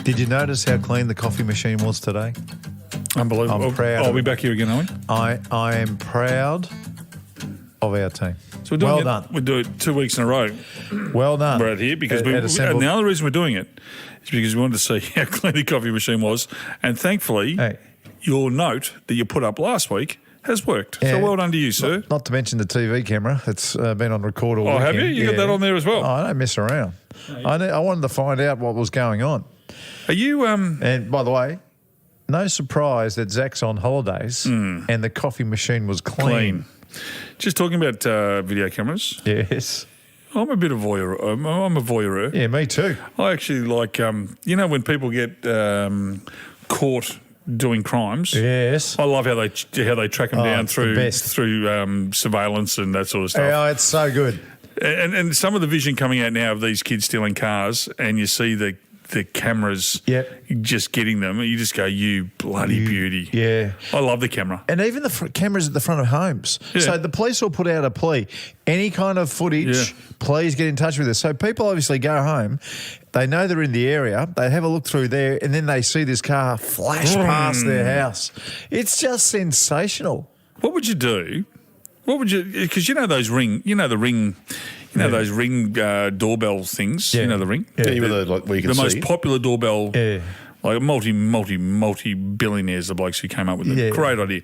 Did you notice how clean the coffee machine was today? Unbelievable. I'm proud I'll of be it. back here again, aren't we? I am proud of our team. So we're doing Well it. done. We do it 2 weeks in a row. Well done. We're out here because At Assembled- and the only reason we're doing it is because we wanted to see how clean the coffee machine was, and thankfully, Hey. your note that you put up last week has worked. Yeah. So well done to you, sir. Not to mention the TV camera. It's been on record all Oh, weekend. have you? You got that on there as well? Oh, I don't mess around. I wanted to find out what was going on. Are you? And by the way, no surprise that Zach's on holidays and the coffee machine was clean. Just talking about video cameras. Yes. I'm a bit of voyeur. I'm a voyeur. Yeah, me too. I actually like, you know, when people get caught doing crimes. Yes. I love how they track them down it's the best. through surveillance and that sort of stuff. Oh, it's so good. And some of the vision coming out now of these kids stealing cars, and you see the cameras Yep. just getting them, and you just go, you bloody beauty. Yeah. I love the camera. And even the cameras at the front of homes. Yeah. So the police will put out a plea. Any kind of footage, Yeah. please get in touch with us. So people obviously go home, they know they're in the area, they have a look through there, and then they see this car flash past their house. It's just sensational. What would you do? What would you? Because you know those ring. You know the ring. You know those ring doorbell things. Yeah. You know the ring. Yeah. Yeah, where you can The see. most popular doorbell. Yeah. Like multi billionaires, the blokes who came up with it. Yeah. Great idea.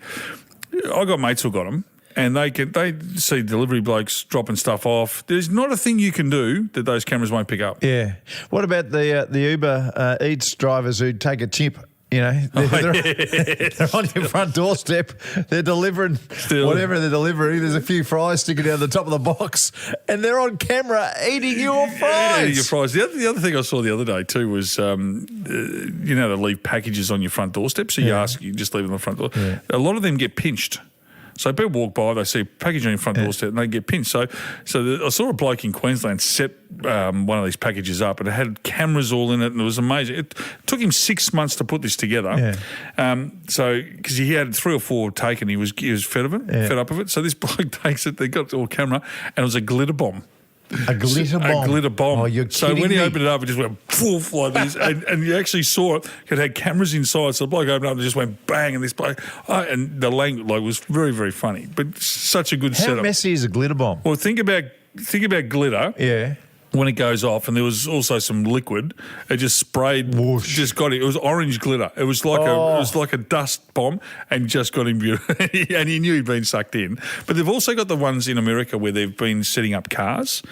I got mates who got them, and they see delivery blokes dropping stuff off. There's not a thing you can do that those cameras won't pick up. Yeah. What about the Uber Eats drivers who take a chip? You know, they're on your front doorstep. They're delivering whatever they're delivering. There's a few fries sticking down the top of the box, and they're on camera eating your fries. Your fries. The other thing I saw the other day too was, you know, they leave packages on your front doorstep. So you just leave them on the front door. Yeah. A lot of them get pinched. So people walk by, they see a package on your front doorstep, and they get pinched. So I saw a bloke in Queensland set one of these packages up, and it had cameras all in it, and it was amazing. It took him 6 months to put this together. Yeah. So because he had 3 or 4 taken, he was fed up of it. So this bloke takes it. They got it all camera, and it was a glitter bomb. A glitter bomb. A glitter bomb. Oh, you're so kidding when he me. opened it up, it just went poof like this, and you actually saw it. It had cameras inside, so the bloke opened it up and just went bang, and this bloke, and the language was very, very funny, but such a good How setup. messy is a glitter bomb? Well, think about glitter. Yeah. When it goes off, and there was also some liquid, it just sprayed. Whoosh. Just got him. It was orange glitter. It was like a dust bomb, and just got him. And he knew he'd been sucked in. But they've also got the ones in America where they've been setting up cars.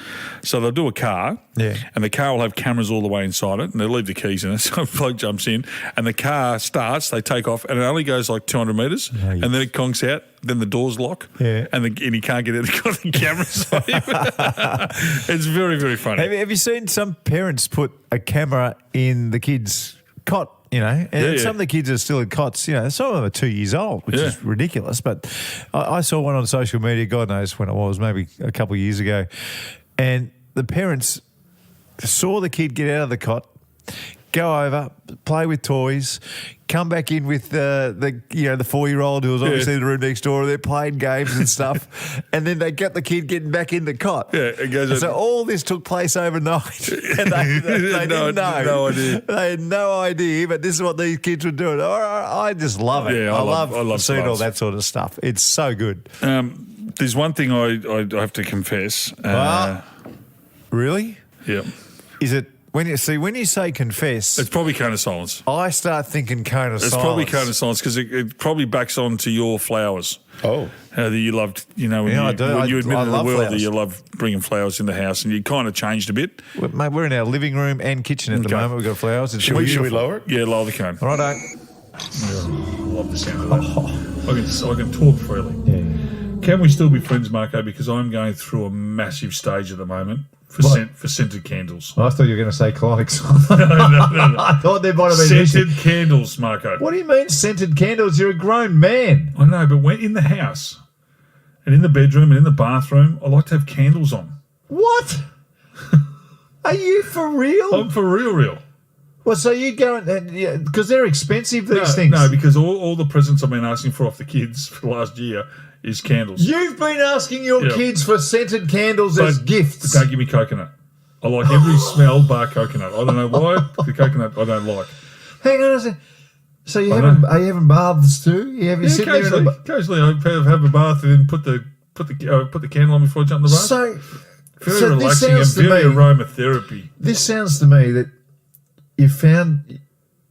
So they'll do a car, and the car will have cameras all the way inside it, and they'll leave the keys in it. So a bloke jumps in, and the car starts. They take off, and it only goes like 200 metres, and then it conks out. Then the doors lock, and he can't get out. He's got the cameras on him. It's very, very funny. Have you seen some parents put a camera in the kids' cot, you know, and some of the kids are still in cots, you know, some of them are 2 years old, which is ridiculous. But I saw one on social media, God knows when it was, maybe a couple of years ago, and the parents saw the kid get out of the cot, go over, play with toys, come back in with the 4-year-old who was obviously in the room next door. They're playing games and stuff, and then they get the kid getting back in the cot. Yeah, it goes. And so all this took place overnight, and they didn't know. No idea. They had no idea, but this is what these kids were doing. I just love it. Yeah, I love seeing all smarts. that sort of stuff. It's so good. There's one thing I have to confess. Really? Yeah, Is it when you say confess? it's probably cone of silence. I start thinking cone of silence. It's probably cone of silence because it probably backs on to your flowers. Oh. How that you loved, you know, when I do. when you I admitted to the love world that flowers. you love bringing flowers in the house, and you kind of changed a bit. Mate, we're in our living room and kitchen at the Okay. moment. We've got flowers. It's Should we beautiful. lower it? Yeah, lower the cone. Righto. I love the sound of that. I can talk freely. Can we still be friends, Marco? Because I'm going through a massive stage at the moment for scented candles. I thought you were going to say Clonix. No. I thought there might have been Scented candles, Marco. What do you mean scented candles? You're a grown man. I know, but when in the house and in the bedroom and in the bathroom, I like to have candles on. What? Are you for real? I'm for real. Well, so you go and because they're expensive, these things. No, because all the presents I've been asking for off the kids for the last year is candles. You've been asking your kids for scented candles as gifts. Don't give me coconut. I like every smell bar coconut. I don't know why. The coconut I don't like. Hang on a second. So are you having baths too? You sitting there in a Occasionally I have a bath and then put the candle on before I jump in the bath. Very relaxing and very aromatherapy. This sounds to me that you found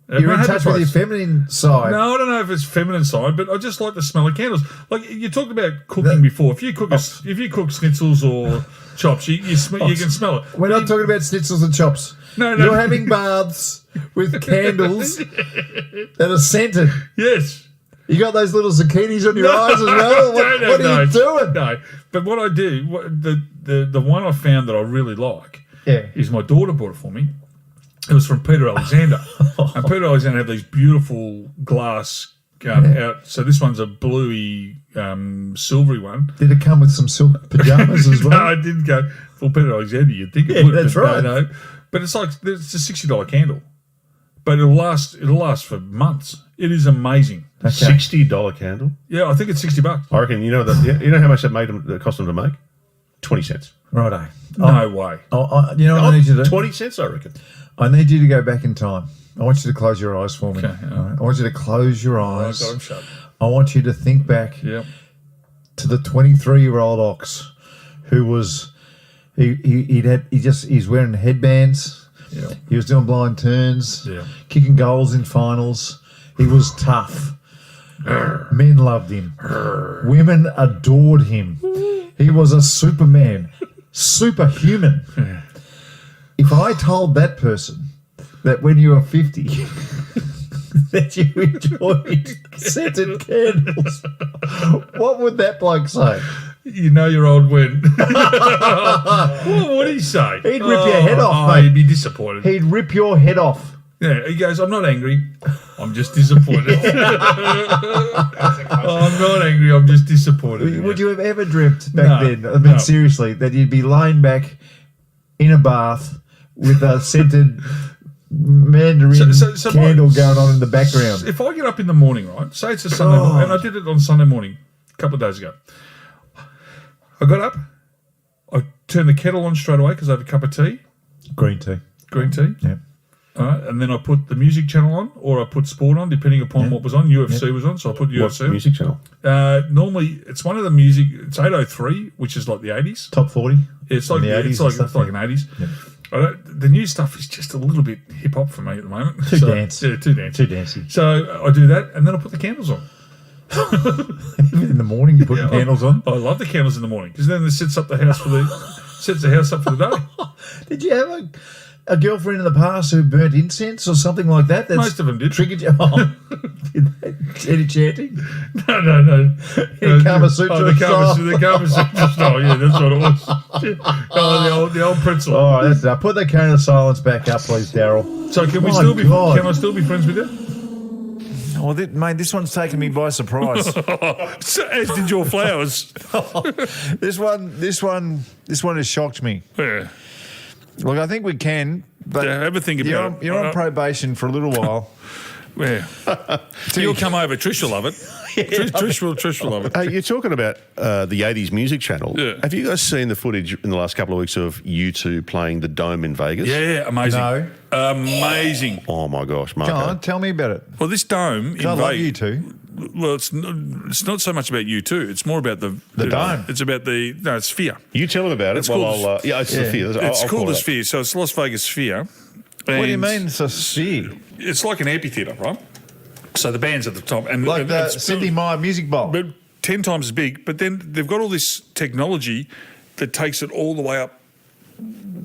you're in touch with your feminine side. No, I don't know if it's feminine side, but I just like the smell of candles. Like you talked about cooking before. If you cook schnitzels or chops, you can smell it. We're not talking about schnitzels and chops. No. You're having baths with candles that are scented. Yes. You got those little zucchinis on your eyes as well? What are you doing? No. But what I do, the one I found that I really like is my daughter bought it for me. It was from Peter Alexander. And Peter Alexander had these beautiful glass out. So this one's a bluey, silvery one. Did it come with some silk pajamas as well? No, it didn't go. For Peter Alexander, you'd think it would. That's right. No. But it's a $60 candle. But it'll last for months. It is amazing. A $60 candle? Yeah, I think it's $60. I reckon, you know how much that cost them to make? 20 cents. Righto. No way. You know what I need you to do? 20 cents, I reckon. I need you to go back in time. I want you to close your eyes for me. Okay, all right? I want you to close your eyes. I got them shut. I want you to think back to the 23-year-old Ox who was he's wearing headbands. Yeah. He was doing blind turns, Yeah. kicking goals in finals. He was tough. Men loved him. Women adored him. He was a Superman, superhuman. If I told that person that when you were 50 that you enjoyed scented candles, what would that bloke say? You know your old win. What would he say? He'd rip your head off, mate. He'd be disappointed. He'd rip your head off. Yeah, he goes, I'm not angry. I'm just disappointed. I'm not angry. I'm just disappointed. Would you have ever dreamt back then, I mean, seriously, that you'd be lying back in a bath with a scented mandarin candle going on in the background? If I get up in the morning, right, say it's a Sunday morning, and I did it on Sunday morning a couple of days ago. I got up, I turned the kettle on straight away because I had a cup of tea. Green tea. Yeah. All right, and then I put the music channel on, or I put sport on, depending upon what was on. UFC was on, so I put UFC on. Music channel? Normally, it's one of the music. It's 803, which is like the 80s. Top 40. It's like the 80s. It's like an 80s. Yeah. The new stuff is just a little bit hip hop for me at the moment. Too dance. Yeah, too dance. Too dancey. So I do that, and then I put the candles on. Even in the morning, you put candles on. I love the candles in the morning because then it sets the house up for the day. Did you have a girlfriend in the past who burnt incense or something like that? That's Most of them did. Triggered you? Oh. Any chanting? No. Kama Sutra the style. The Kama Sutra style. Yeah, that's what it was. The old principle. All right, that's enough. Put that cone of silence back up, please, Daryl. So can I still be friends with you? Well, mate, this one's taken me by surprise. So, as did your flowers. This one has shocked me. Yeah. Look, I think we can, but have a think about it. You're on probation for a little while. Yeah. You'll come over. Trish will love it. Trish will love it. Hey, you're talking about the 80s music channel. Yeah. Have you guys seen the footage in the last couple of weeks of U2 playing the Dome in Vegas? Yeah, amazing. No. Amazing. Oh, my gosh, Marco. Come on, tell me about it. Well, this dome in Vegas. I love you too. Well, it's not so much about U2. It's more about the dome. It's about it's Sphere. You tell them about it. It's Well, called- it's the Sphere. It's called the Sphere. So it's Las Vegas Sphere. What do you mean it's a sphere? It's like an amphitheatre, right? So the band's at the top. And Like the it's Sydney Myer Music Bowl? But 10 times as big. But then they've got all this technology that takes it all the way up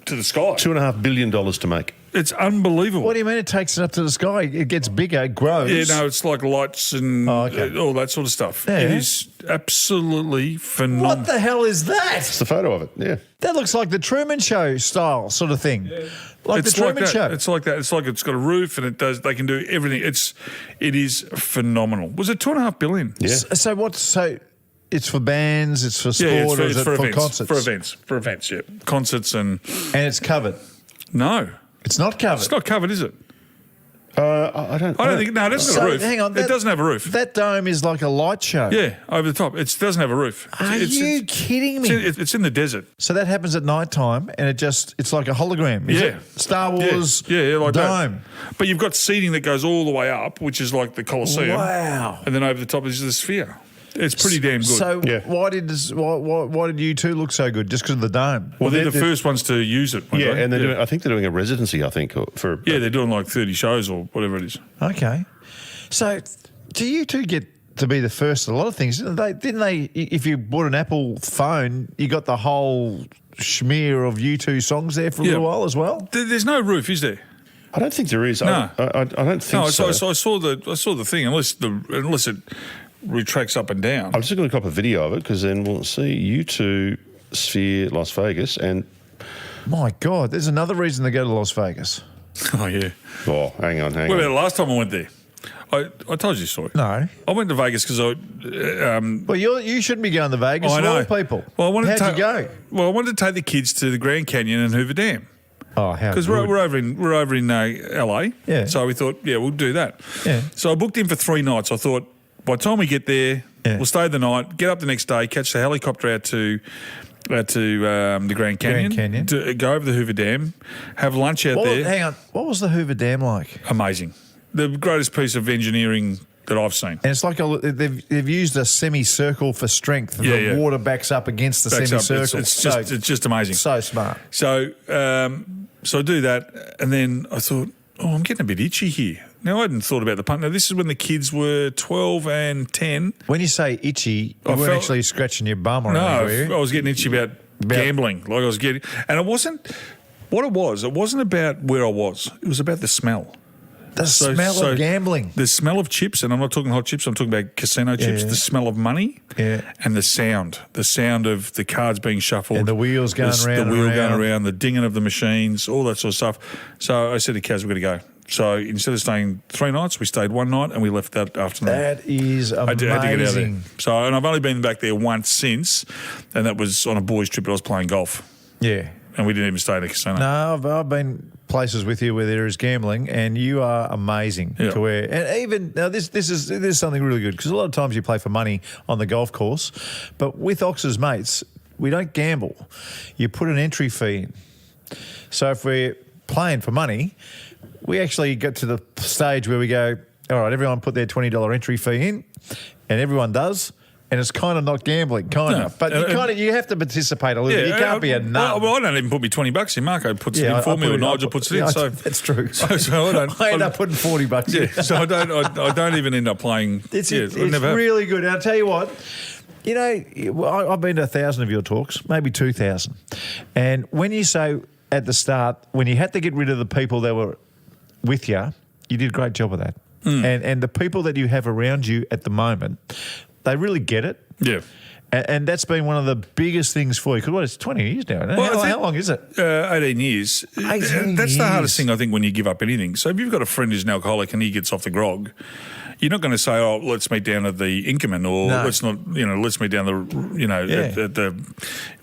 to the sky. $2.5 billion to make. It's unbelievable. What do you mean it takes it up to the sky? It gets bigger, it grows. Yeah, no, it's like lights and all that sort of stuff. Yeah. It is absolutely phenomenal. What the hell is that? It's the photo of it, yeah. That looks like the Truman Show style sort of thing. Yeah. Like It's the Truman like that. Show. It's like that. It's like it's got a roof and they can do everything. It is phenomenal. Was it $2.5 billion? Yeah. So it's for bands, it's for sport, or is it for events, concerts? For events, yeah. Concerts and it's covered. no. It's not covered. It's not covered, is it? I don't think. No, it doesn't have a roof. hang on, it doesn't have a roof. That dome is like a light show. Yeah, over the top. It doesn't have a roof. Are you kidding me? It's in the desert. So that happens at night time, and it's like a hologram. Is Yeah. it? Star Wars like dome. that. But you've got seating that goes all the way up, which is like the Colosseum. Wow. And then over the top is the sphere. It's pretty damn good. So Yeah. why did you two look so good? Just because of the dome? well, they're the first ones to use it. Yeah, and they're doing, I think they're doing a residency, for... Yeah, they're doing like 30 shows or whatever it is. Okay. So do you two get to be the first at a lot of things? Didn't they? If you bought an Apple phone, you got the whole schmear of U2 songs there for a little while as well? There's no roof, is there? I don't think there is. No. I don't think so. I saw the thing, unless it retracts up and down. I'm just going to cop a video of it because then we'll see U2 Sphere Las Vegas and... My God, there's another reason to go to Las Vegas. Oh, yeah. Oh, hang on. What about the last time I went there? I told you the story. No. I went to Vegas because Well, you shouldn't be going to Vegas. I Of know. all people. Well, I wanted How'd to you go? Well, I wanted to take the kids to the Grand Canyon and Hoover Dam. Oh, how Because good. we're over in LA. Yeah. So we thought, we'll do that. Yeah. So I booked in for 3 nights. I thought by the time we get there, we'll stay the night, get up the next day, catch the helicopter out to the Grand Canyon, go over the Hoover Dam, have lunch out there. Hang on. What was the Hoover Dam like? Amazing. The greatest piece of engineering that I've seen. And it's like they've used a semicircle for strength. The water backs up against the Backs up. semicircle. It's just amazing. So smart. So I do that, and then I thought, I'm getting a bit itchy here. Now, I hadn't thought about the punt. Now, this is when the kids were 12 and 10. When you say itchy, I you weren't felt- actually scratching your bum or No, anything, were I you? was getting itchy about gambling. Like I was getting, and it wasn't what it was. It wasn't about where I was. It was about the smell. The smell of gambling. The smell of chips, and I'm not talking hot chips. I'm talking about casino chips. Yeah. The smell of money, Yeah. and the sound of the cards being shuffled, And the wheels going the round and wheel round. going around, the dinging of the machines, all that sort of stuff. So I said to Kaz, we're going to go. So instead of staying 3 nights, we stayed 1 night, and we left that afternoon. That is amazing. I had to get out of there. So, and I've only been back there once since, and that was on a boys' trip. But I was playing golf, Yeah. and we didn't even stay at a casino. No, I've been places with you where there is gambling, and you are amazing Yeah. to where. And even now, this is something really good because a lot of times you play for money on the golf course, but with Ox's mates, we don't gamble. You put an entry fee in. So if we're playing for money, we actually get to the stage where we go, all right, everyone put their $20 entry fee in, and everyone does. And it's kind of not gambling, No. but you have to participate a little bit. You can't be a nut. Well, I don't even put me $20 in. Marco puts it in for me, or Nigel puts it in. So that's true. So I don't. I end up putting $40 in. Yeah, so I don't even end up playing. It's never have. really good. And I'll tell you what, you know, I've been to 1,000 of your talks, maybe 2,000. And when you say at the start, when you had to get rid of the people that were with you, you did a great job of that. And the people that you have around you at the moment, they really get it. Yeah. And that's been one of the biggest things for you. Because it's 20 years now. Isn't it? Well, I think- how long is it? 18 years. 18 That's the hardest years. thing, I think, when you give up anything. So if you've got a friend who's an alcoholic and he gets off the grog, you're not going to say, "Oh, let's meet down at the Inkerman," or No. let's meet down the, Yeah. at the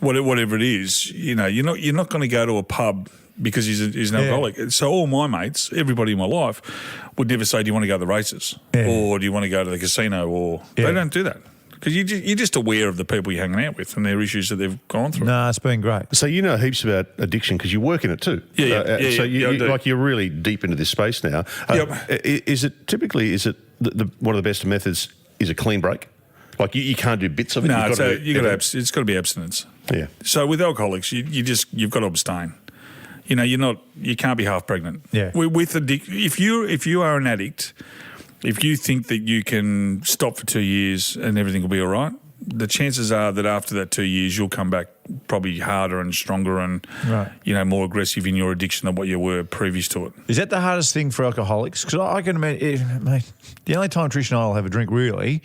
whatever it is. You know, you're not going to go to a pub because he's an alcoholic. So all my mates, everybody in my life, would never say, "Do you want to go to the races?" Yeah. or "Do you want to go to the casino?" Or Yeah. they don't do that because you're just aware of the people you're hanging out with and their issues that they've gone through. No, it's been great. So you know heaps about addiction because you work in it too. Yeah. So I do. you're really deep into this space now. Is it one of the best methods? Is a clean break? Like you can't do bits of it. No, You've got to it's got to be abstinence. Yeah. So with alcoholics, you've got to abstain. You know, you can't be half pregnant. Yeah. If you are an addict, if you think that you can stop for 2 years and everything will be all right, the chances are that after that 2 years you'll come back probably harder and stronger and Right. more aggressive in your addiction than what you were previous to it. Is that the hardest thing for alcoholics? Because I can imagine, mate, the only time Trish and I will have a drink really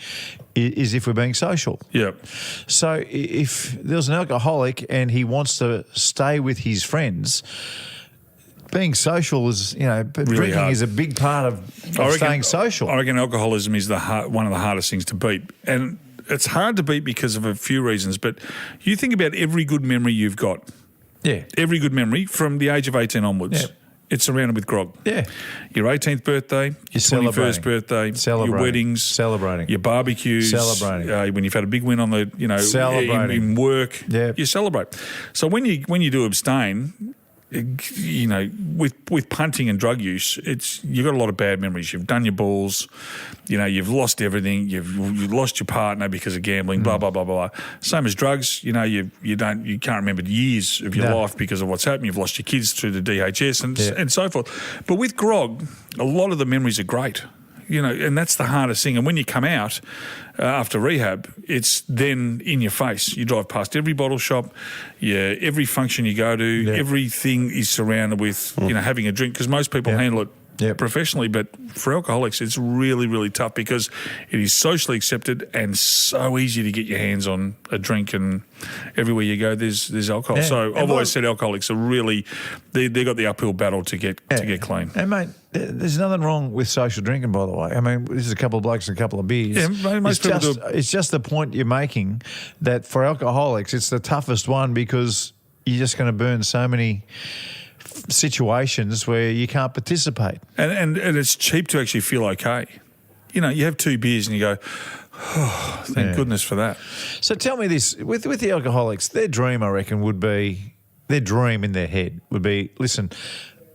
is if we're being social. Yeah. So if there's an alcoholic and he wants to stay with his friends, being social is, but drinking hard. is a big part of staying social. I reckon alcoholism is one of the hardest things to beat. And it's hard to beat because of a few reasons. But you think about every good memory you've got. Yeah. Every good memory from the age of 18 onwards. Yeah. it's surrounded with grog. Yeah. Your 18th birthday, your 21st birthday, your weddings, celebrating, your barbecues, celebrating, when you've had a big win on the, celebrating in work, yeah, you celebrate. So when you do abstain, with punting and drug use, you've got a lot of bad memories. You've done your balls, you've lost everything. You've lost your partner because of gambling. Blah blah blah blah. Same as drugs. You can't remember years of your life because of what's happened. You've lost your kids through the DHS and so forth. But with grog, a lot of the memories are great. And that's the hardest thing. And when you come out after rehab, it's then in your face. You drive past every bottle shop, every function you go to, everything is surrounded with, having a drink, because most people handle it professionally. But for alcoholics, it's really, really tough because it is socially accepted and so easy to get your hands on a drink, and everywhere you go, there's alcohol. Yeah. So I've always said alcoholics are really, they've got the uphill battle to get clean. And mate, there's nothing wrong with social drinking, by the way. I mean, this is a couple of blokes and a couple of beers. Yeah, most people do. It's just the point you're making that for alcoholics, it's the toughest one because you're just going to burn so many situations where you can't participate. And it's cheap to actually feel okay. You have 2 beers and you go, oh, thank goodness for that. So tell me this, with the alcoholics, their dream, I reckon, would be, their dream in their head would be, listen,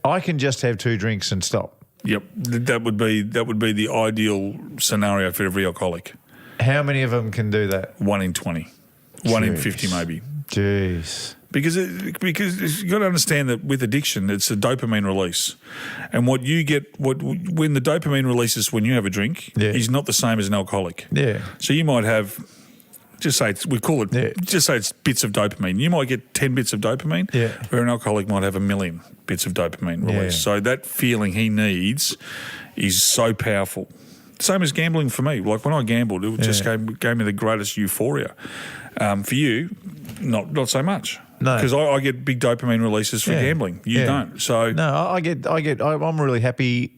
I can just have 2 drinks and stop. Yep, that would be the ideal scenario for every alcoholic. How many of them can do that? 1 in 20, 1 in 50 maybe. Jeez. Because you've got to understand that with addiction, it's a dopamine release. And what you get, when the dopamine releases when you have a drink is not the same as an alcoholic. Yeah. So you might have, just say it's bits of dopamine. You might get 10 bits of dopamine, where an alcoholic might have 1 million bits of dopamine released. So that feeling he needs is so powerful. Same as gambling for me. Like when I gambled, it just gave me the greatest euphoria. For you, not so much. No, because I get big dopamine releases for gambling. You don't. So no, I'm really happy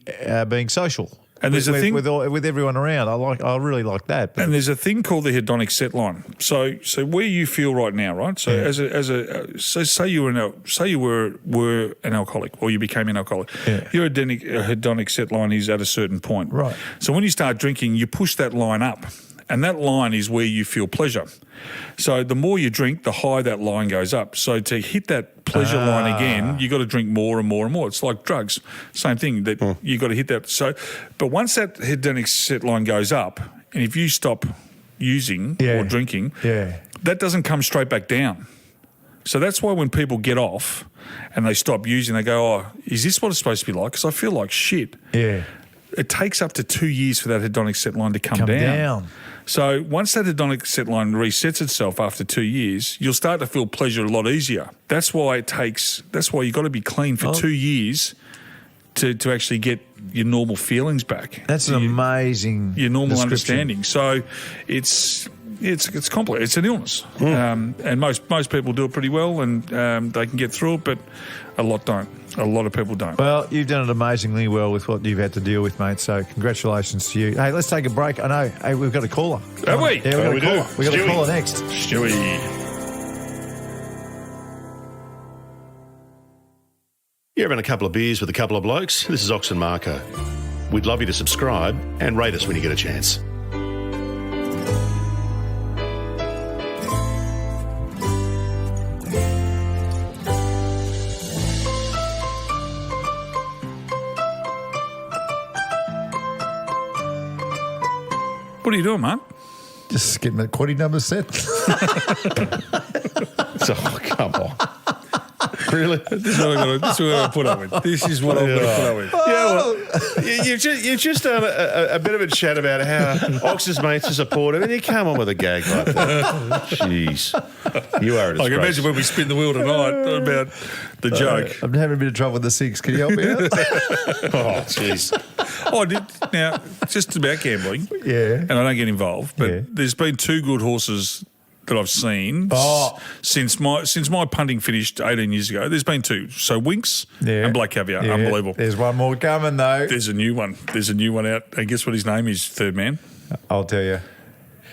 being social. And there's a thing with everyone around. I really like that. And there's a thing called the hedonic set line. So where you feel right now, right? So say you were an alcoholic, or you became an alcoholic. Yeah. Your hedonic set line is at a certain point. Right. So when you start drinking, you push that line up. And that line is where you feel pleasure. So the more you drink, the higher that line goes up. So to hit that pleasure line again, you got to drink more and more and more. It's like drugs. Same thing, that you got to hit that. So, but once that hedonic set line goes up, and if you stop using or drinking, that doesn't come straight back down. So that's why when people get off and they stop using, they go, oh, is this what it's supposed to be like? Because I feel like shit. Yeah. It takes up to 2 years for that hedonic set line to come down. So once that hedonic set line resets itself after 2 years, you'll start to feel pleasure a lot easier. That's why you've got to be clean for 2 years to actually get your normal feelings back. That's an amazing your normal understanding. So it's complex. It's an illness, and most people do it pretty well, and they can get through it, but a lot don't. A lot of people don't. Well, you've done it amazingly well with what you've had to deal with, mate. So congratulations to you. Hey, let's take a break. I know. Hey, we've got a caller. Have we? Yeah, we've got a caller next. Stewie. You're having a couple of beers with a couple of blokes. This is Ox and Marco. We'd love you to subscribe and rate us when you get a chance. What are you doing, man? Just getting the quaddy number set. Oh, come on. Really? This is what I'm going to put up with. This is what I'm going to put up with. Yeah, well, you've just done a bit of a chat about how Ox's mates are supportive, and you come on with a gag like that. Jeez. You are a disgrace. I can imagine when we spin the wheel tonight about the joke. I'm having a bit of trouble with the 6. Can you help me out? Oh, jeez. Now, just about gambling. Yeah. And I don't get involved, but there's been 2 good horses that I've seen since my punting finished 18 years ago. There's been 2. So Winks and Black Caviar. Yeah. Unbelievable. There's one more coming, though. There's a new one. out. And guess what his name is, third man? I'll tell you.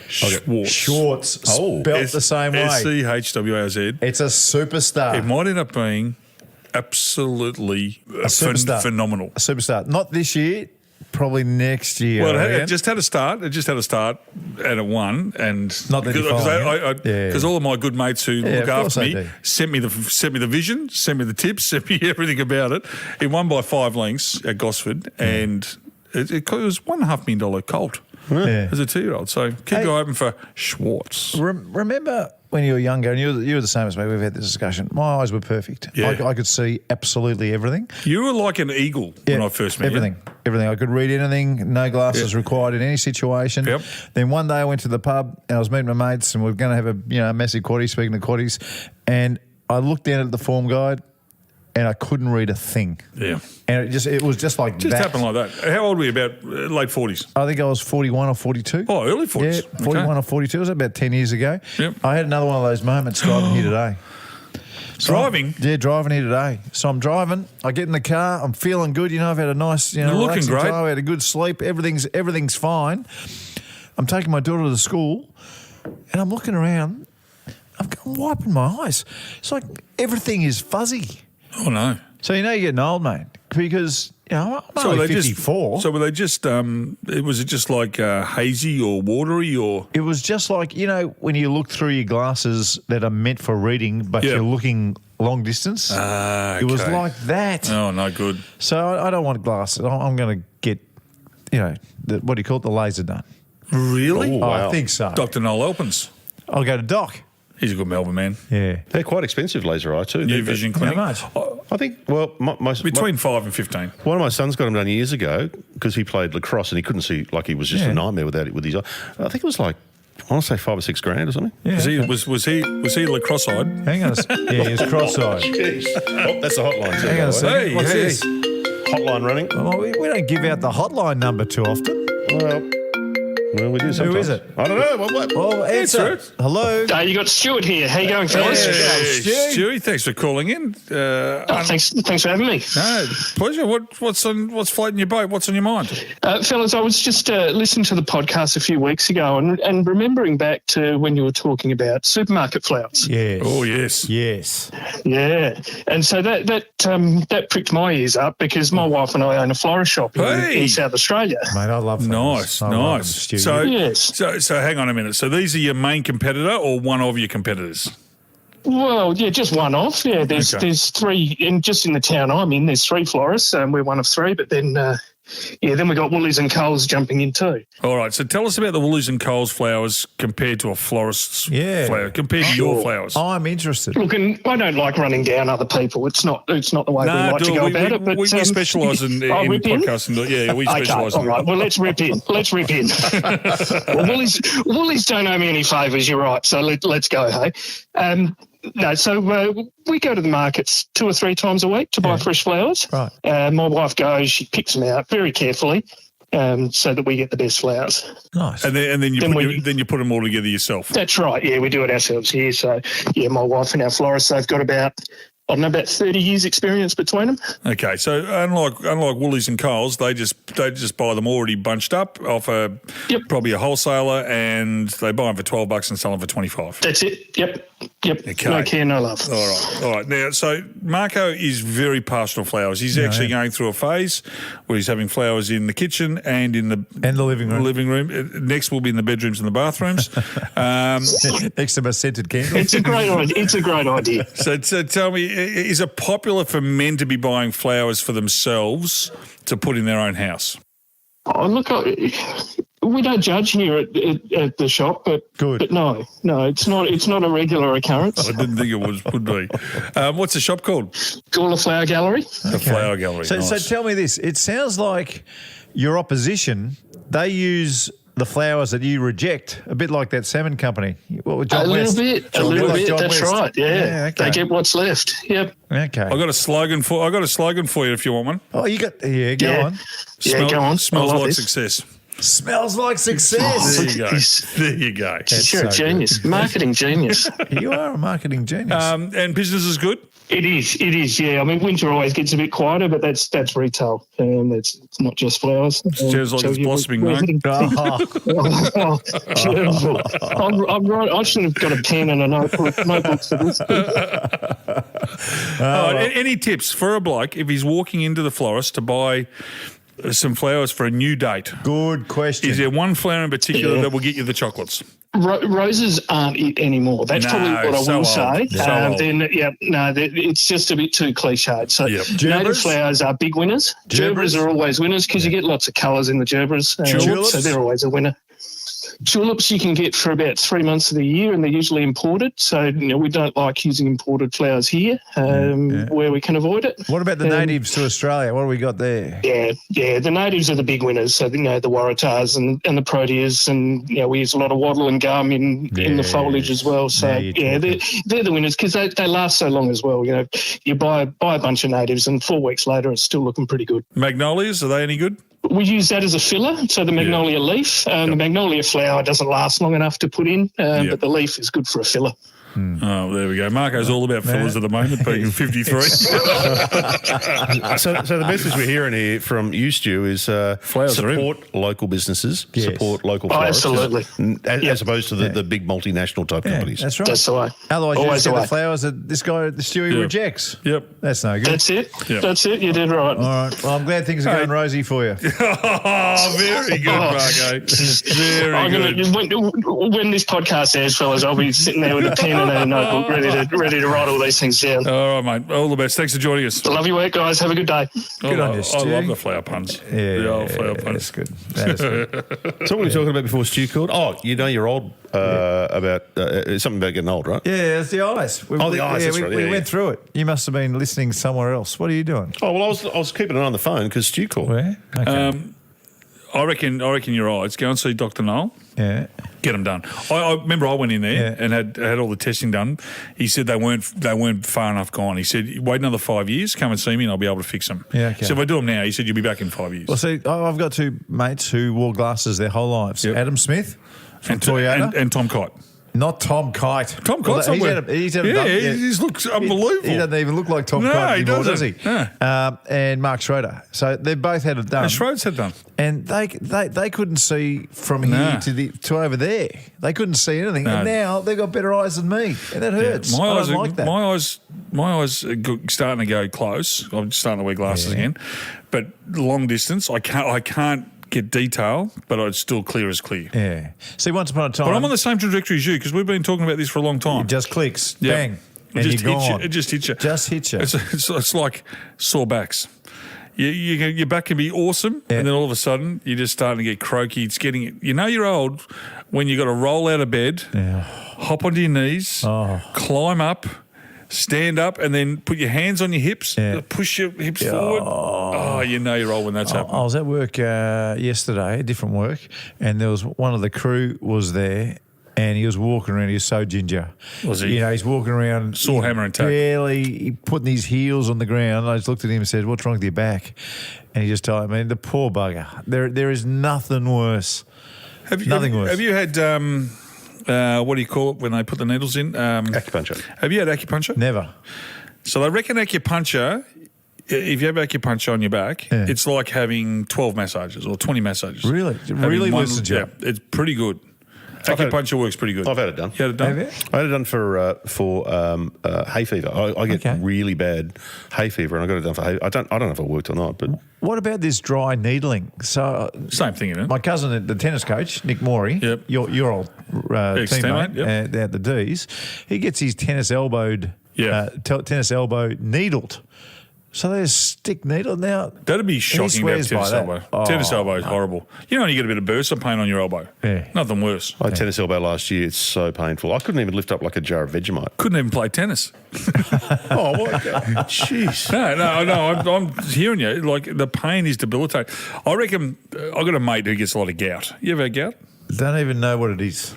Schwartz. Spelt the same way. Schwarz. It's a superstar. It might end up being absolutely superstar. phenomenal. A superstar. Not this year, probably next year. Well, I it reckon. just had a start. It just had a start, and it won. And Not that defining, because all of my good mates who look of course after they me do. sent me the vision, sent me the tips, sent me everything about it. It won by 5 lengths at Gosford, and it was $1.5 million colt Yeah. as a 2-year-old. So keep Hey. your eye open for Schwartz. Remember when you were younger, and you were the same as me, we've had this discussion, my eyes were perfect. Yeah. I could see absolutely everything. You were like an eagle when I first met everything. you. Everything. I could read anything, no glasses Yeah. required in any situation. Yep. Then one day I went to the pub and I was meeting my mates and we were going to have a massive quaddie, speaking of quaddies, and I looked down at the form guide and I couldn't read a thing. Yeah. And it was just like Just that. happened like that. How old were you? About late 40s? I think I was 41 or 42. Oh, early 40s. Yeah, 41 or 42. It was about 10 years ago. Yep. I had another one of those moments driving here today. Driving? Driving here today. So I'm driving. I get in the car. I'm feeling good. I've had a nice, You're looking relaxing great. time. I had a good sleep. Everything's fine. I'm taking my daughter to school, and I'm looking around. I'm wiping my eyes. It's like everything is fuzzy. Oh, no. So you're getting old, mate, because I'm So only were they 54. So were they just? Was it just like hazy or watery or? It was just like, when you look through your glasses that are meant for reading, but Yeah. you're looking long distance. Ah, It was okay. like that. Oh, no good. So I don't want glasses. I'm going to get, what do you call it, the laser done. Really? Oh, wow. I think so. Dr. Noel Elpins. I'll go to Doc. He's a good Melbourne man. Yeah. They're quite expensive, laser eye too. New Vision Clinic. much? I think. Well, Between 5 and 15. one of my sons got them done years ago because he played lacrosse and he couldn't see. Like he was just Yeah. a nightmare with his eye. I think it was like I want to say $5 or $6 grand or something. Yeah. Was he lacrosse-eyed? Hang on a second. Yeah, he's cross-eyed. Jeez. Oh, that's the hotline. Too, Hang on a second. Hey, What's hey. this? Hotline running. Well, we don't give out the hotline number too often. Well, we do sometimes. Who is it? I don't know. What? Well, answer it. Hello. You got Stuart here. How you going, fellas? Hey, Stewie, thanks for calling in. Thanks for having me. No, pleasure. What's floating your boat? What's on your mind? Fellas, I was just listening to the podcast a few weeks ago and remembering back to when you were talking about supermarket flowers. Yes. Oh, yes. Yes. Yeah. And so that pricked my ears up because my wife and I own a florist shop Hey. in South Australia. Mate, I love flowers. Nice, I love nice. them, Stu. So, Yes. so hang on a minute. So these are your main competitor or one of your competitors? Well, yeah, just one off. Yeah, there's Okay. 3, and just in the town I'm in, there's 3 florists, and we're one of 3. But then, then we got Woolies and Coles jumping in too. All right. So tell us about the Woolies and Coles flowers compared to a florist's Yeah. flower, compared to your flowers. I'm interested. Look, and I don't like running down other people. It's not the way we like to go about it. But we specialise in rip in? podcasting. Yeah, we Okay, specialise all in right. Well, let's rip in. Well, Woolies don't owe me any favours. You're right. So let's go. Hey, no. So we go to the markets 2 or 3 times a week to buy fresh flowers. Right. My wife goes. She picks them out very carefully, so that we get the best flowers. Nice. and then you Then put them all together yourself. That's right. Yeah, we do it ourselves here. So yeah, my wife and our florists, they've got about 30 years experience between them. Okay, so unlike Woolies and Coles, they just buy them already bunched up off probably a wholesaler, and they buy them for $12 and sell them for $25. That's it. Yep. Okay. No care, no love. All right. Now, so Marco is very partial to flowers. He's actually going through a phase where he's having flowers in the kitchen and in the living room. Next will be in the bedrooms and the bathrooms. Next to my scented candle. It's a great idea. It's a great idea. So tell me, is it popular for men to be buying flowers for themselves to put in their own house? Oh, look, we don't judge here at the shop, but Good. But no, it's not. It's not a regular occurrence. I didn't think it would be. What's the shop called? Gawler Flower Gallery. The Flower Gallery. So Nice. tell me this. It sounds like your opposition, they use the flowers that you reject, a bit like that salmon company. What with John A West? little bit. like John That's West. right. Yeah. okay. They get what's left. Yep. Okay. I got a slogan for you if you want one. Oh, you got, go Yeah. on. Yeah, go on. Smells I love like this. success. Smells like success. There you go. He's- There you go. You're a so genius. Marketing genius. You are a marketing genius. And business is good. It is, yeah. I mean, winter always gets a bit quieter, but that's retail. It's not just flowers. Sounds like it's blossoming, we're mate. hitting- Oh, I'm right. I should have got a pen and a notebook for this. Any tips for a bloke if he's walking into the florist to buy some flowers for a new date? Good question. Is there one flower in particular that will get you the chocolates? Roses aren't it anymore. That's probably what I will say. It's just a bit too cliched. So native flowers are big winners. Gerbers are always winners because you get lots of colours in the gerbers. Tulips? So they're always a winner. Tulips you can get for about 3 months of the year, and they're usually imported. So we don't like using imported flowers here where we can avoid it. What about the natives to Australia? What do we got there? Yeah, the natives are the big winners. So the Waratahs and the Proteas, and we use a lot of wattle and gum in the foliage as well. So they're the winners because they last so long as well. You buy a bunch of natives, and 4 weeks later it's still looking pretty good. Magnolias, are they any good? We use that as a filler, so the magnolia leaf. The magnolia flower doesn't last long enough to put in, but the leaf is good for a filler. Oh, there we go. Marco's all about fillers at the moment, being 53. So the message we're hearing here from you, Stu, is support local businesses, support local florists. Absolutely. As opposed to the big multinational type companies. That's right. That's the way. Otherwise, you Always just get the the way. flowers that this guy, the Stewie, rejects. Yep. That's no good. That's it. Yep. That's it. You did right. All right. Well, I'm glad things are going rosy for you. Oh, very good, Marco. Very good. When this podcast airs, fellas, I'll be sitting there with a pen and a notebook ready to write all these things down. All right, mate. All the best. Thanks for joining us. Love your work, guys. Have a good day. Good on you, I Stu. love the flower puns. Yeah, The old flower puns. that's good. That is good. So what were we talking about before Stu called? Oh, you're old about something about getting old, right? Yeah, it's the eyes. The eyes, that's right. We Yeah, went through it. You must have been listening somewhere else. What are you doing? Oh, well, I was keeping an eye on the phone because Stu called. Where? Okay. I reckon your eyes. Go and see Dr. Noel. yeah. Get them done. I remember I went in there Yeah. and had all the testing done. He said they weren't far enough gone. He said, wait another 5 years, come and see me and I'll be able to fix them. Yeah, okay. So if I do them now, he said, you'll be back in 5 years. Well, see, I've got 2 mates who wore glasses their whole lives. Yep. Adam Smith from and Toyota. And Tom Kite. Not Tom Kite. Tom Kite's he's somewhere. he's had a dump, he looks unbelievable. He doesn't even look like Tom No, Kite he anymore, does doesn't. he? No. And Mark Schroeder. So they've both had it done. And Schroeder's had done. And they couldn't see from here to over there. They couldn't see anything. No. And now they've got better eyes than me. And that hurts. My I eyes don't are, like that. my eyes are starting to go close. I'm starting to wear glasses again. But long distance, I can't get detail, but it's still clear as clear. Yeah. See, once upon a time. But I'm on the same trajectory as you because we've been talking about this for a long time. It just clicks. Yeah. Bang. It And just you're hits you. gone. It just hits you. Just hits you. It's like sore backs. Your back can be awesome, Yeah. and then all of a sudden you're just starting to get croaky. It's getting, you're old when you got to roll out of bed, hop onto your knees, climb up, stand up, and then put your hands on your hips, push your hips forward. Oh, you're old when that's happening. I was at work yesterday, a different work, and there was one of the crew was there, and he was walking around. He was so ginger. Was he? He's walking around. Saw hammer and tack. Barely putting his heels on the ground. I just looked at him and said, "What's wrong with your back?" And he just told me, "The poor bugger. There is nothing worse. Nothing worse." Have you had what do you call it when they put the needles in? Acupuncture. Have you had acupuncture? Never. So they reckon acupuncture, if you have acupuncture on your back, it's like having 12 massages or 20 massages. Really? Having Really one- loosens you Yeah, up? it's pretty good. Acupuncture works pretty good. I've had it done. You had it done? Have you? I had it done for hay fever. I get really bad hay fever, and I got it done for hay. I don't know if it worked or not, but What about this dry needling? So Same thing, isn't it? my cousin, the tennis coach, Nick Morey, Yep. your old Ex-teammate, teammate at the D's, he gets his tennis elbow needled. So they just stick needle now. That'd be shocking to have swears by tennis that. elbow. Oh, Tennis elbow is horrible. You get a bit of bursa pain on your elbow. Yeah. Nothing worse. I had tennis elbow last year. It's so painful. I couldn't even lift up like a jar of Vegemite. Couldn't even play tennis. Oh, what? Jeez. No, I'm hearing you. Like, the pain is debilitating. I reckon, I got a mate who gets a lot of gout. You ever had gout? Don't even know what it is.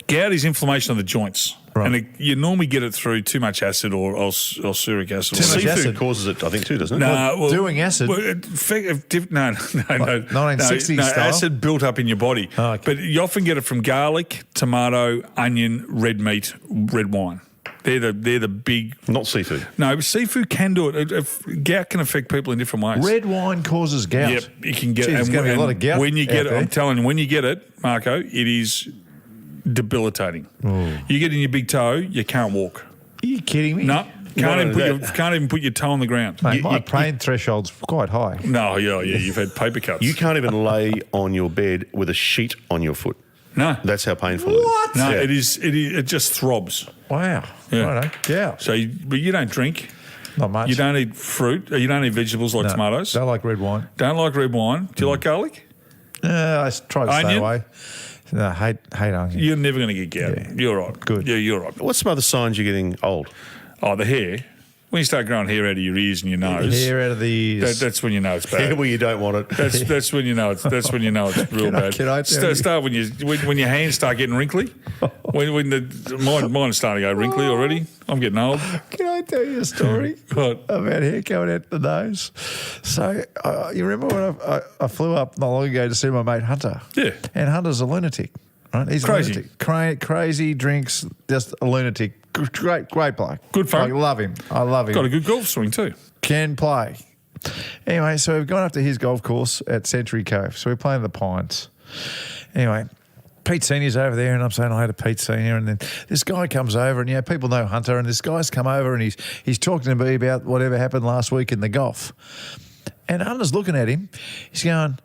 Gout is inflammation of the joints. Right. And you normally get it through too much acid or sulfuric acid. Too much Seafood acid. causes it, I think, too, doesn't it? Nah, doing acid? No. 1960s style? Acid built up in your body. Oh, okay. But you often get it from garlic, tomato, onion, red meat, red wine. They're the big. Not seafood. No, seafood can do it. Gout can affect people in different ways. Red wine causes gout. Yep, you can get. Gee, there's going to be a lot of gout. When you get out it, I'm there. telling you, when you get it, Marco, it is debilitating. You get in your big toe, you can't walk. Are you kidding me? No, Can't even put your toe on the ground. Mate, my pain threshold's quite high. No, yeah, you've had paper cuts. You can't even lay on your bed with a sheet on your foot. No, That's how painful it is. What? no, Yeah. it is. It just throbs. Wow. Yeah. Righto. Yeah. So, but you don't drink. Not much. You don't eat fruit. You don't eat vegetables like No, tomatoes. Don't like red wine. Don't like red wine. Do you like garlic? I try to stay Onion? away. No, hate onion. You're never going to get gout. Yeah. You're right. Good. Yeah, you're right. What's some other signs you're getting old? Oh, the hair. When you start growing hair out of your ears and your nose, Hair out of the ears. that's when you know it's Hair bad. where you don't want it. That's when you know it's real bad. can I tell you? Start when your hands start getting wrinkly. when mine's starting to go wrinkly already. I'm getting old. Can I tell you a story What? about hair coming out the nose? So, you remember when I flew up not long ago to see my mate Hunter? Yeah. And Hunter's a lunatic, right? He's Crazy. a lunatic. Crazy, drinks, just a lunatic. Great bloke. Good fun. I love him. I love him. Got a good golf swing too. Can play. Anyway, so we've gone up to his golf course at Century Cove. So we're playing the Pines. Anyway, Pete Senior's over there, and I'm saying hi to Pete Senior, and then this guy comes over, and people know Hunter, and this guy's come over, and he's talking to me about whatever happened last week in the golf. And Hunter's looking at him. He's going,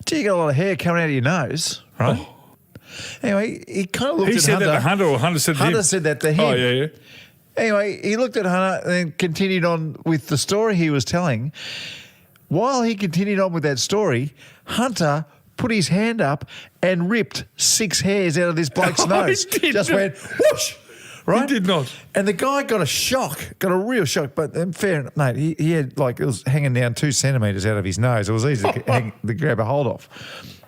"Gee, you got a lot of hair coming out of your nose, right?" Oh. Anyway, he kind of looked He at said Hunter. that to Hunter, or Hunter said to him? Hunter said that to him. Oh, yeah. Anyway, he looked at Hunter and then continued on with the story he was telling. While he continued on with that story, Hunter put his hand up and ripped 6 hairs out of this bloke's Oh, nose. he did Just not. went whoosh. Right? He did not. And the guy got a real shock. But fair, mate, he had it was hanging down 2 centimetres out of his nose. It was easy to grab a hold of.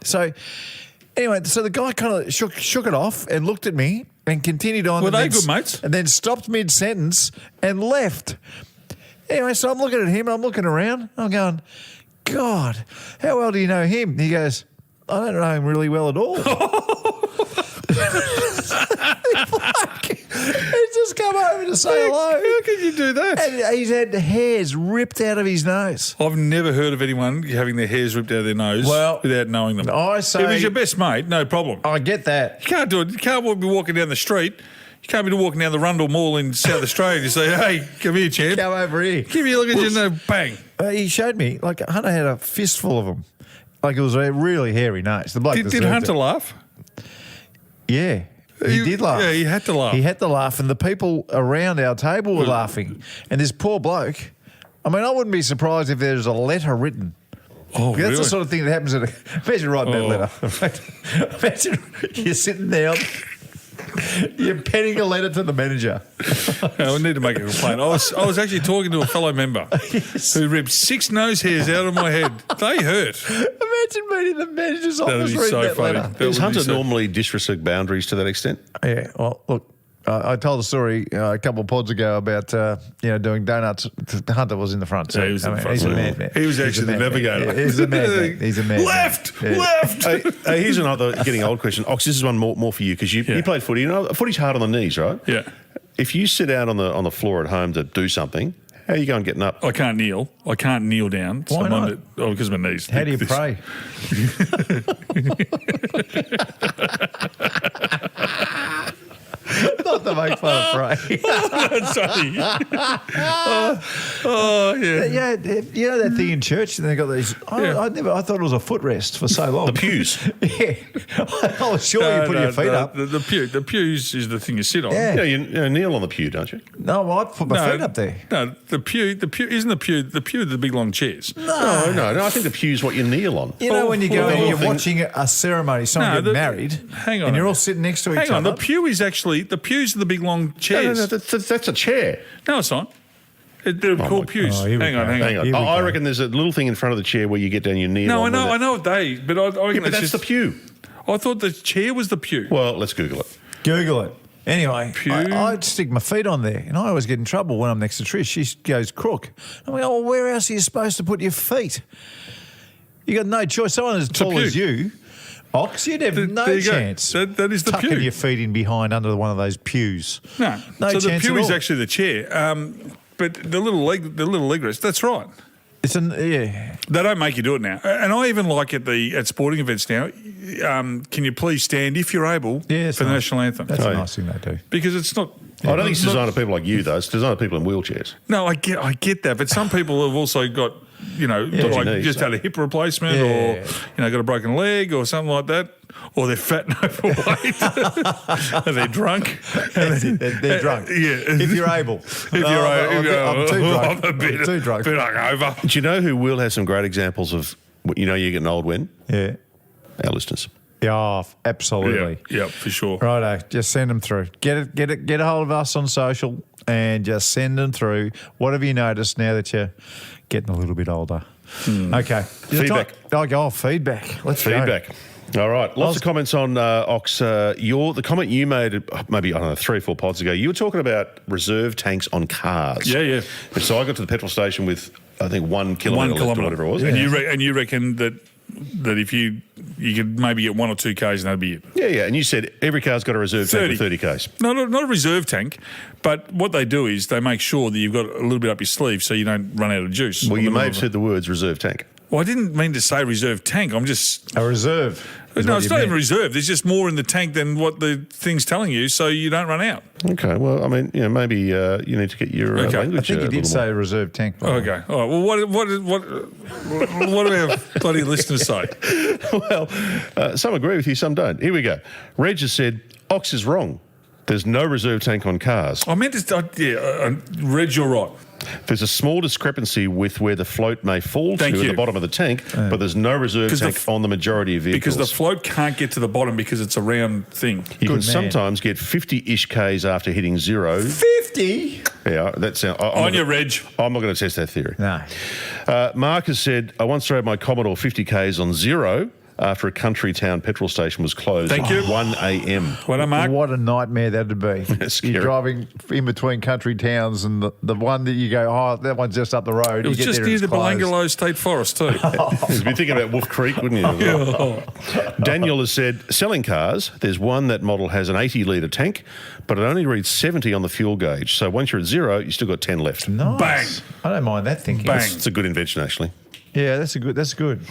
So anyway, so the guy kind of shook it off and looked at me and continued on. Were and they then good mates? And then stopped mid-sentence and left. Anyway, so I'm looking at him and I'm looking around. I'm going, God, how well do you know him? He goes, I don't know him really well at all. He's just come over to say hello. How can you do that? And he's had hairs ripped out of his nose. I've never heard of anyone having their hairs ripped out of their nose without knowing them. I say- if he's your best mate, no problem. I get that. You can't do it. You can't be walking down the street. You can't be walking down the Rundle Mall in South Australia and say, "Hey, come here, champ. Come over here. Give me a look at you." No, bang. He showed me, like, Hunter had a fistful of them. Like, it was a really hairy nose. The bloke Did deserved Hunter it. laugh? Yeah. He did laugh. Yeah, he had to laugh. He had to laugh, and the people around our table were laughing. And this poor bloke, I mean, I wouldn't be surprised if there's a letter written. Oh, That's really? the sort of thing that happens at imagine writing Oh. that letter. Imagine you're sitting down, you're penning a letter to the manager. No, we need to make a complaint. I was actually talking to a fellow member who ripped 6 nose hairs out of my head. They hurt. Imagine meeting the manager's That'd office be reading so that funny. letter. That Does would be Hunter so- normally disrespect boundaries to that extent? Yeah, well, look, I told a story a couple of pods ago about doing donuts. Hunter was in the front. So, Yeah, he was in the front. He's a madman. He was He's a actually the madman. navigator. Yeah, he's a madman. He's a madman. Left. Yeah. Left. Hey, here's another getting old question. Ox, this is one more for you because you played footy. You know, footy's hard on the knees, right? Yeah. If you sit out on the floor at home to do something, how are you going getting up? I can't kneel. I can't kneel down. Why not? Because of my knees. How do you pray? Not to make fun of pray. Sorry. Oh, yeah. Yeah, you know that thing in church, and they got these. Yeah. I thought it was a footrest for so long. The pews. Yeah, I was sure you put your feet up. The pews is the thing you sit on. Yeah. Yeah, you kneel on the pew, don't you? No, I put my feet up there. No, the pew isn't the pew the big long chairs. No. I think the pew's what you kneel on. You know when you go well, and the you're thing- watching a ceremony, someone No, get married, hang on and a you're all minute. sitting next to each Hang on, other. the pews are the big long No, chairs. that's a chair. No, it's not. They're called pews. Oh, here we Hang on, go. hang on. Hang on. Here we I go. reckon there's a little thing in front of the chair where you get down your knee. No, I know they, but I reckon Yeah, but it's that's just the pew. I thought the chair was the pew. Well, let's Google it. Google it. Anyway, Pew. I'd stick my feet on there, and I always get in trouble when I'm next to Trish. She goes crook. I'm like, oh, where else are you supposed to put your feet? You got no choice. Someone as tall pew. as you, Ox, you'd have There no you go. chance. That is the tucking pew. your feet in behind under one of those pews. No, No so the chance pew at is all. actually the chair. But the little leg rest. That's right. It's yeah. They don't make you do it now, and I even like at sporting events now. Can you please stand if you're able Yeah, it's for the nice. national anthem? That's Oh, a yeah. nice thing they do. Because it's not I don't think it's designed for people like you, though. It's designed for people in wheelchairs. No, I get that, but some people have also got, like knees, just had a hip replacement, or got a broken leg, or something like that, or they're fat and overweight, and they're drunk. They're drunk. Yeah, If you're able. if you're I'm too drunk. I'm a bit too drunk. bit hungover. Do you know who will have some great examples of, you're getting old when? Yeah. Our listeners. Yeah, absolutely. Yeah, for sure. Righto, just send them through. Get a hold of us on social and just send them through. What have you noticed now that you're getting a little bit older? Okay. Feedback. Feedback. Let's Feedback. All right. Lots of comments on Ox. The comment you made maybe, 3 or 4 pods ago, you were talking about reserve tanks on cars. Yeah. And so I got to the petrol station with, I think, 1 kilometre left or whatever it was. And you reckon that if you could maybe get 1 or 2 Ks and that'd be it. Yeah. And you said every car's got a reserve tank with 30 Ks. No, not a reserve tank, but what they do is they make sure that you've got a little bit up your sleeve so you don't run out of juice. Well, you may have said the words reserve tank. Well, I didn't mean to say reserve tank. I'm just... A reserve. No, it's not even reserve. There's just more in the tank than what the thing's telling you, so you don't run out. Okay, well, I mean, maybe you need to get your language. I think you did say reserve tank. Okay, all right. Well, what do our bloody listeners say? Well, some agree with you, some don't. Here we go. Reg has said, Ox is wrong. There's no reserve tank on cars. I meant to... Reg, you're right. There's a small discrepancy with where the float may fall at the bottom of the tank, but there's no reserve tank on the majority of vehicles. Because the float can't get to the bottom because it's a round thing. You can sometimes get 50-ish Ks after hitting 0. 50? Yeah, that sounds... On your Reg. I'm not going to test that theory. No. Mark has said, I once rode my Commodore 50 Ks on 0 after a country town petrol station was closed Thank you. at 1 a.m. Well done, Mark. What a nightmare that'd be. Scary. You're driving in between country towns and the one that you go, that one's just up the road. It was just near the Belangolo State Forest too. You'd be thinking about Wolf Creek, wouldn't you? Daniel has said, selling cars, there's one that model has an 80-litre tank, but it only reads 70 on the fuel gauge. So once you're at 0, you still got 10 left. Nice. Bang. I don't mind that thinking. Bang. It's a good invention, actually. Yeah, that's good.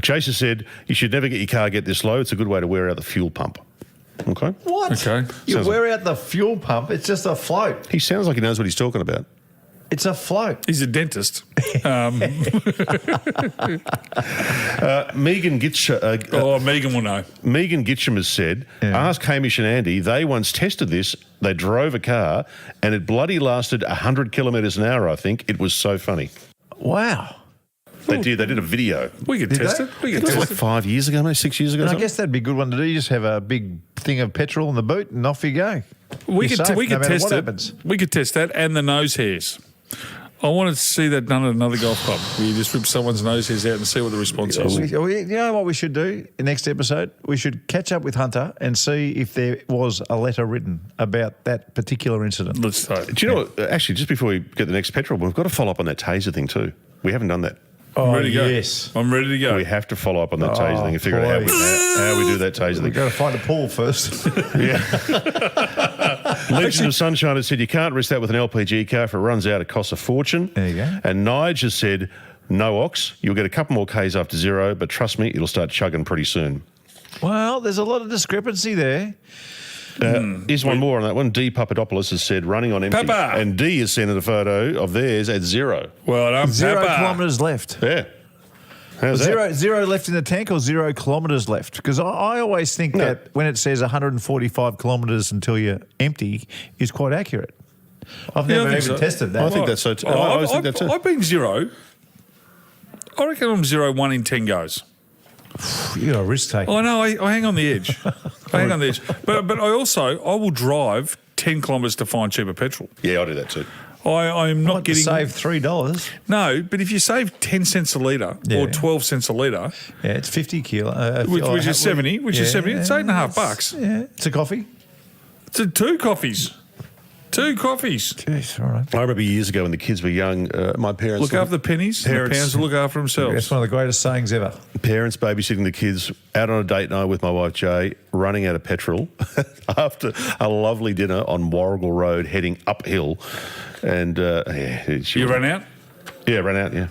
Chaser said, you should never get your car get this low. It's a good way to wear out the fuel pump. Okay. What? Okay. You wear out the fuel pump. It's just a float. He sounds like he knows what he's talking about. It's a float. He's a dentist. Megan Gitch, Megan will know. Megan Gitcham has said, ask Hamish and Andy, they once tested this. They drove a car and it bloody lasted 100 kilometres an hour, I think. It was so funny. Wow. They did a video. We could test it. We could It was test like it. 5 years ago, maybe 6 years ago. And I guess that'd be a good one to do. You just have a big thing of petrol in the boot and off you go. We You're could safe, we no could matter test what it. happens. We could test that and the nose hairs. I want to see that done at another golf club where you just rip someone's nose hairs out and see what the response is. You know what we should do in next episode? We should catch up with Hunter and see if there was a letter written about that particular incident. Let's start. Do you know what? Actually, just before we get the next petrol, we've got to follow up on that taser thing too. We haven't done that. I'm ready to go. Yes. I'm ready to go. We have to follow up on that taser thing and figure out how we do that taser We've thing. got to find a pool first. Legend of Sunshine has said you can't risk that with an LPG car. If it runs out, it costs a fortune. There you go. And Nige has said, no Ox, you'll get a couple more Ks after 0, but trust me, it'll start chugging pretty soon. Well, there's a lot of discrepancy there. Here's one more on that one. D. Papadopoulos has said running on empty. Papa. And D has sent in a photo of theirs at 0. Well done, 0 Papa. kilometres left. Yeah. How's that? Zero left in the tank or 0 kilometres left? Because I always think that when it says 145 kilometres until you're empty is quite accurate. I've never even tested that. I think that's so. I always think that too. I've been 0. I reckon I'm 0, 1 in 10 goes. You're a risk taker. I know. I hang on the edge. I hang on the edge. But I will drive 10 kilometres to find cheaper petrol. Yeah, I do that too. I'm not getting... save $3. No, but if you save 10 cents a litre or 12 cents a litre... Yeah, it's 50 kilo. Which is 70. It's $8.50. Yeah, it's a coffee. It's 2 coffees. 2 coffees. Jeez, all right. I remember years ago when the kids were young, my parents... Look after the pennies. Parents- The pounds will look after themselves. That's one of the greatest sayings ever. Parents babysitting the kids out on a date night with my wife Jay, running out of petrol after a lovely dinner on Warrigal Road, heading uphill. And You ran out? Yeah, ran out, yeah.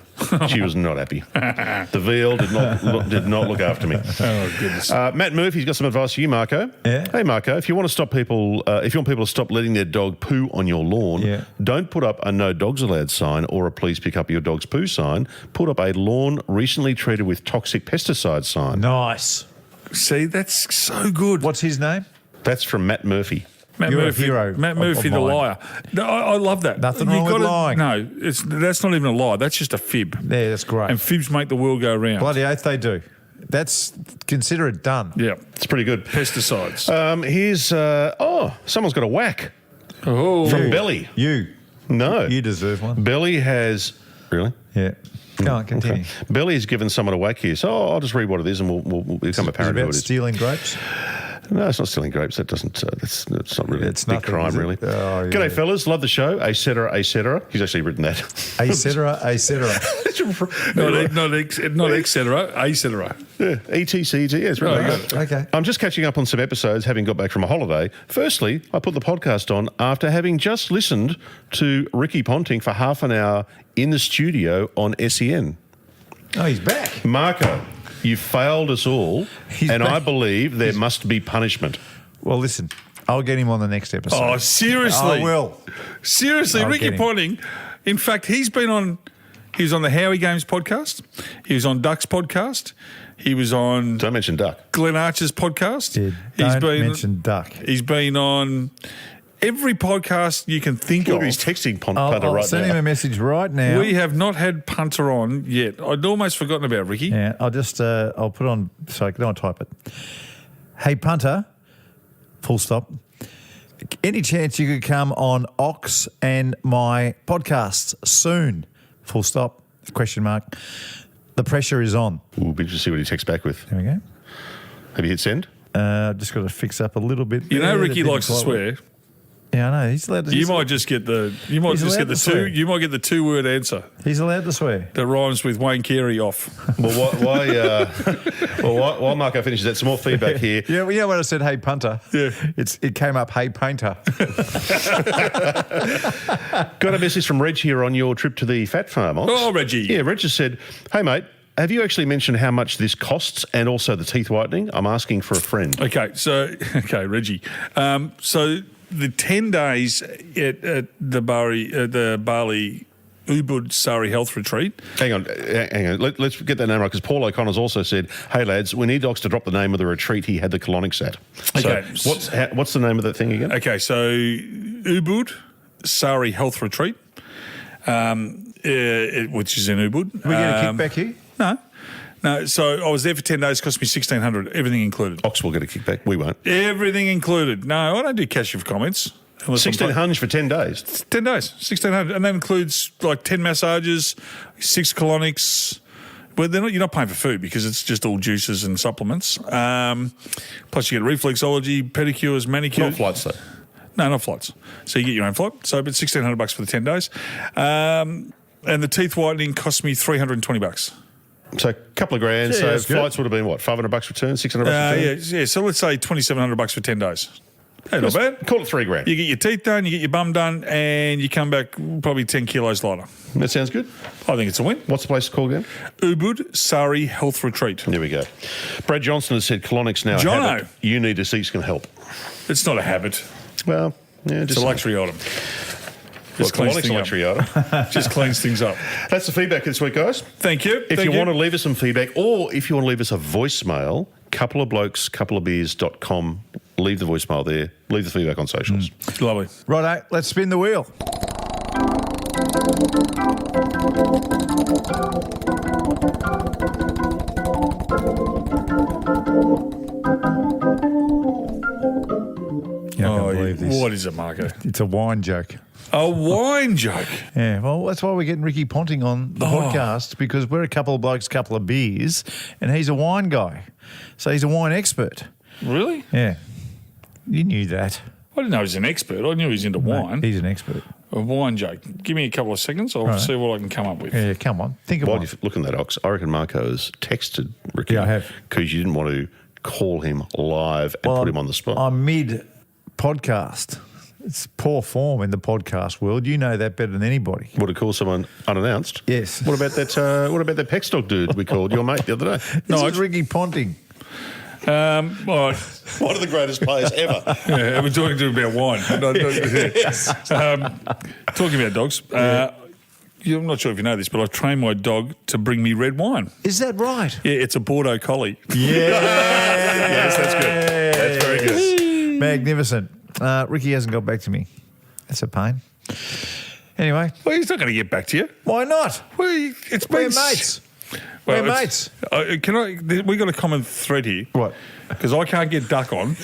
She was not happy. The veal did not look after me. Oh, goodness. Matt Murphy's got some advice for you, Marco. Yeah. Hey, Marco, if you want people to stop letting their dog poo on your lawn, don't put up a no dogs allowed sign or a please pick up your dog's poo sign. Put up a lawn recently treated with toxic pesticide sign. Nice. See, that's so good. What's his name? That's from Matt Murphy. Matt You're a Murphy, hero Matt of Murphy, the mine. liar. No, I love that. Nothing wrong with lying. No, that's not even a lie. That's just a fib. Yeah, that's great. And fibs make the world go round. Bloody oath they do. That's consider it done. Yeah. It's pretty good. Pesticides. Here's someone's got a whack Oh. from Belly. You No, you deserve one. Belly has really. Yeah. Go on, continue. Okay. Belly has given someone a whack here, so I'll just read what it is, and we'll become Is apparent it who about it is. stealing grapes? No, it's not stealing grapes. That doesn't. That's not really. It's a big nothing, crime, is it? really. Oh, yeah. G'day, fellas. Love the show. Et cetera, et cetera. He's actually written that. Et cetera, et cetera. Not et cetera, a cetera. Yeah, ETCT. Yeah, it's really good. Okay. I'm just catching up on some episodes, having got back from a holiday. Firstly, I put the podcast on after having just listened to Ricky Ponting for half an hour in the studio on SEN. Oh, he's back. Marco, you failed us all, He's and back. I believe there must be punishment. Well, listen, I'll get him on the next episode. Oh, seriously? I will. Seriously, I'll Ricky get him. Ponting. In fact, he was on the Howie Games podcast. He was on Duck's podcast. He was on Don't mention duck. Glenn Archer's podcast. Yeah, don't mention duck. He's been on every podcast you can think Look, of. he's texting Punter I'll right send him now. a message right now. We have not had Punter on yet. I'd almost forgotten about Ricky. Yeah, I'll just I'll put on so I don't type it. Hey punter, full stop. Any chance you could come on Ox and my podcast soon? Full stop. Question mark. The pressure is on. We'll be interested to see what he texts back with. There we go. Have you hit send? Just got to fix up a little bit. You know, there. Ricky That likes to didn't quite work. swear. Yeah, I know. He's allowed to. You might just get the. You might He's just get allowed the to swear. two. You might get the 2-word answer He's allowed to swear. that rhymes with Wayne Carey off. Well, while Marco finishes that, some more feedback here. Yeah, well, you know when I said "Hey punter"? Yeah. it came up "Hey painter." Got a message from Reg here on your trip to the Fat Farm. Ox. Oh, Reggie. Yeah, Reg just said, hey, mate, have you actually mentioned how much this costs and also the teeth whitening? I'm asking for a friend. Okay, Reggie. So the 10 days at the Bali Ubud Sari Health Retreat. Hang on. Let's get that name right, because Paul O'Connor's also said, hey, lads, we need Ox to drop the name of the retreat he had the colonics at. Okay. So what's the name of that thing again? Okay, so Ubud Sari Health Retreat, which is in Ubud. We get a kickback here. No. So I was there for 10 days. Cost me $1,600, everything included. Ox will get a kickback. We won't. Everything included. No, I don't do cash of comments. 1,600 for 10 days. 10 days, 1,600, and that includes like 10 massages, 6 colonics. Well, you're not paying for food because it's just all juices and supplements. Plus, you get reflexology, pedicures, manicures. Not flights, though. No, not flights. So you get your own flight. So, but $1,600 for the 10 days, and the teeth whitening cost me $320. So a couple of grand. Yeah, so that's good. flights would have been what, $500 return, $600 return? Yeah. So let's say $2,700 for 10 days. Hey, not bad. Call it $3,000. You get your teeth done, you get your bum done, and you come back probably 10 kilos lighter. That sounds good. I think it's a win. What's the place called again? Ubud Sari Health Retreat. There we go. Brad Johnson has said colonics now. Jono. Habit. You need to seek can help. It's not a habit. Well, yeah, It's just a luxury item. Well, cleans colonics things up. luxury item. Just cleans things up. That's the feedback this week, guys. Thank you. If you want to leave us some feedback, or if you want to leave us a voicemail, coupleofblokes.com. Leave the voicemail there. Leave the feedback on socials. Lovely. Righto, let's spin the wheel. Yeah, I can't believe this. What is it, Marco? It's a wine joke. A wine joke. Yeah, well, that's why we're getting Ricky Ponting on the podcast, because we're a couple of blokes, couple of beers, and he's a wine guy. So he's a wine expert. Really? Yeah. You knew that. I didn't know he was an expert. I knew he was into wine. He's an expert. A wine joke. Give me a couple of seconds. I'll see what I can come up with. Yeah, come on. Think of While one. you're looking at that, Ox, I reckon Marco has texted Ricky. Yeah, I have. Because you didn't want to call him live and put him on the spot. I'm mid-podcast. It's poor form in the podcast world. You know that better than anybody. Would have called someone unannounced. Yes. What about that? What about that Peckstock dude we called your mate the other day? This is Ricky Ponting. All right. One of the greatest players ever. Yeah, we're talking to him about wine. Talking about dogs. I'm not sure if you know this, but I've trained my dog to bring me red wine. Is that right? Yeah, it's a Bordeaux Collie. Yeah. Yes, that's good. That's very good. Magnificent. Ricky hasn't got back to me. That's a pain. Anyway, Well, he's not going to get back to you. why not? Well, it's We're been mates. Well, We're it's- we got a common thread here. What? Because I can't get duck on.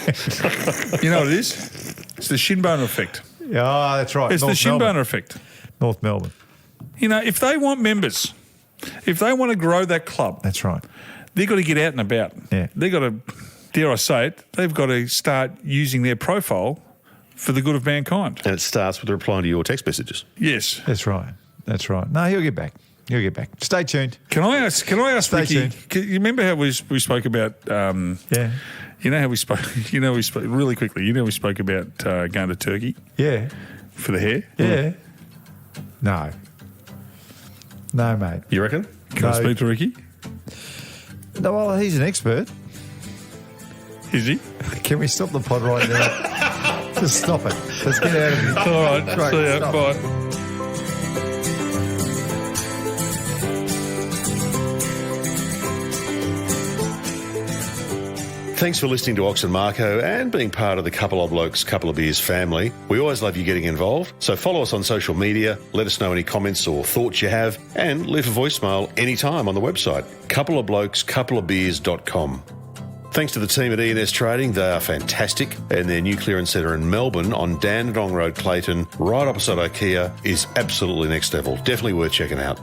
You know what it is? It's the shin boner effect. Oh, that's right. It's the North shin Melbourne. boner effect. North Melbourne. You know, if they want members, if they want to grow that club, That's right. they've got to get out and about. Yeah. They've got to, dare I say it, they've got to start using their profile for the good of mankind. And it starts with replying to your text messages. Yes. That's right. That's right. No, he'll get back. He'll get back. Stay tuned. Can I ask Stay Ricky? tuned. You remember how we spoke about? Yeah. You know how we spoke. We spoke really quickly. You know we spoke about going to Turkey Yeah. for the hair. Yeah. No. No, mate. You reckon? Can I No. speak to Ricky? No, well, he's an expert. Is he? Can we stop the pod right now? Just stop it. Let's get out of here. All right. Great, See ya. stop. Bye. Thanks for listening to Ox and Marco and being part of the Couple of Blokes, Couple of Beers family. We always love you getting involved, so follow us on social media, let us know any comments or thoughts you have, and leave a voicemail anytime on the website, coupleofblokes, Thanks to the team at ENS Trading, they are fantastic, and their new clearance centre in Melbourne on Dandenong Road, Clayton, right opposite IKEA, is absolutely next level. Definitely worth checking out.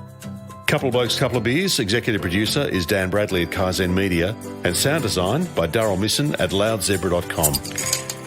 Couple of Blokes, Couple of Beers, executive producer is Dan Bradley at Kaizen Media, and sound design by Darryl Misson at loudzebra.com.